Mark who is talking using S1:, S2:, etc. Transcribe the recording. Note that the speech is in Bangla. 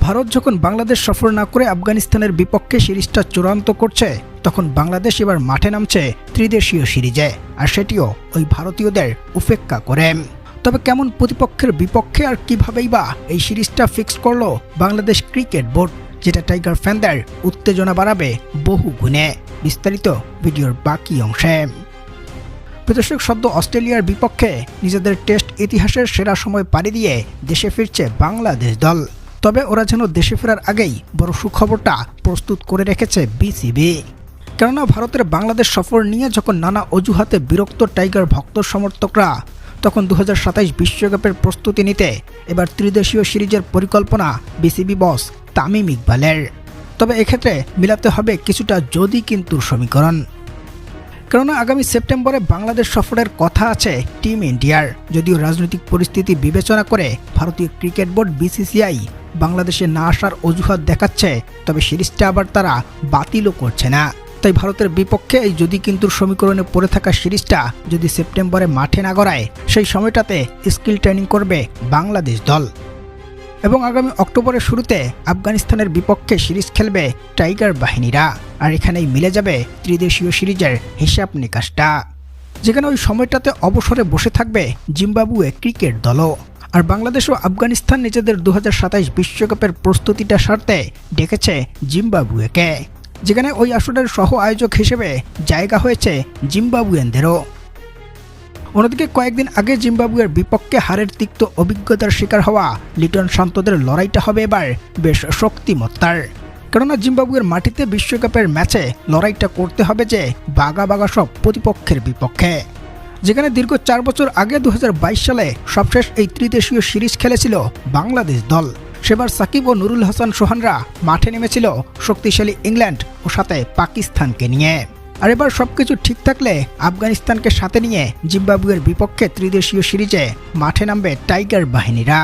S1: ভারত যখন বাংলাদেশ সফর না করে আফগানিস্তানের বিপক্ষে সিরিজটা চূড়ান্ত করছে, তখন বাংলাদেশ এবার মাঠে নামছে ত্রিদেশীয় সিরিজে, আর সেটিও ওই ভারতীয়দের উপেক্ষা করে। তবে কেমন প্রতিপক্ষের বিপক্ষে আর কিভাবেই বা এই সিরিজটা ফিক্স করলো বাংলাদেশ ক্রিকেট বোর্ড, যেটা টাইগার ফ্যানদের উত্তেজনা বাড়াবে বহু গুণে। বিস্তারিত ভিডিওর বাকি অংশে। প্রদর্শক, সদ্য অস্ট্রেলিয়ার বিপক্ষে নিজেদের টেস্ট ইতিহাসের সেরা সময় পাড়ি দিয়ে দেশে ফিরছে বাংলাদেশ দল। তবে ওরা যেন দেশে ফেরার আগেই বড় সুখবরটা প্রস্তুত করে রেখেছে বিসিবি। কেননা ভারতের বাংলাদেশ সফর নিয়ে যখন নানা অজুহাতে বিরক্ত টাইগার ভক্ত সমর্থকরা, তখন 2027 বিশ্বকাপের প্রস্তুতি নিতে এবার ত্রিদেশীয় সিরিজের পরিকল্পনা বিসিবি বস তামিম ইকবালের। তবে এক্ষেত্রে মিলাতে হবে কিছুটা যদি কিন্তুর সমীকরণ। কেননা আগামী সেপ্টেম্বরে বাংলাদেশ সফরের কথা আছে টিম ইন্ডিয়ার। যদিও রাজনৈতিক পরিস্থিতি বিবেচনা করে ভারতীয় ক্রিকেট বোর্ড বিসিসিআই বাংলাদেশে না আসার অজুহাত দেখাচ্ছে, তবে সিরিজটা আবার তারা বাতিলও করছে না। তাই ভারতের বিপক্ষে এই যদি কিন্তুর সমীকরণে পড়ে থাকা সিরিজটা যদি সেপ্টেম্বরে মাঠে না গড়ায়, সেই সময়টাতে স্কিল ট্রেনিং করবে বাংলাদেশ দল। এবং আগামী অক্টোবরের শুরুতে আফগানিস্তানের বিপক্ষে সিরিজ খেলবে টাইগার বাহিনীরা। আর এখানেই মিলে যাবে ত্রিদেশীয় সিরিজের হিসাব নিকাশটা, যেখানে ওই সময়টাতে অবসরে বসে থাকবে জিম্বাবুয়ে ক্রিকেট দলও। আর বাংলাদেশ ও আফগানিস্তান নিজেদের 2027 বিশ্বকাপের প্রস্তুতিটা সারতে ডেকেছে জিম্বাবুয়েকে, যেখানে ওই আসরের সহ আয়োজক হিসেবে জায়গা হয়েছে জিম্বাবুয়ানদেরও। অন্যদিকে কয়েকদিন আগে জিম্বাবুয়ের বিপক্ষে হারের তিক্ত অভিজ্ঞতার শিকার হওয়া লিটন শান্তদের লড়াইটা হবে এবার বেশ শক্তিমত্তার। কেননা জিম্বাবুয়ের মাটিতে বিশ্বকাপের ম্যাচে লড়াইটা করতে হবে যে বাগা বাগা সব প্রতিপক্ষের বিপক্ষে, যেখানে দীর্ঘ 4 বছর আগে 2022 সালে সবশেষ এই ত্রিদেশীয় সিরিজ খেলেছিল বাংলাদেশ দল। সেবার সাকিব ও নুরুল হাসান সোহানরা মাঠে নেমেছিল শক্তিশালী ইংল্যান্ড ও সাথে পাকিস্তানকে নিয়ে। আর এবার সবকিছু ঠিক থাকলে আফগানিস্তানকে সাথে নিয়ে জিম্বাবুয়ের বিপক্ষে ত্রিদেশীয় সিরিজে মাঠে নামবে টাইগার বাহিনীরা।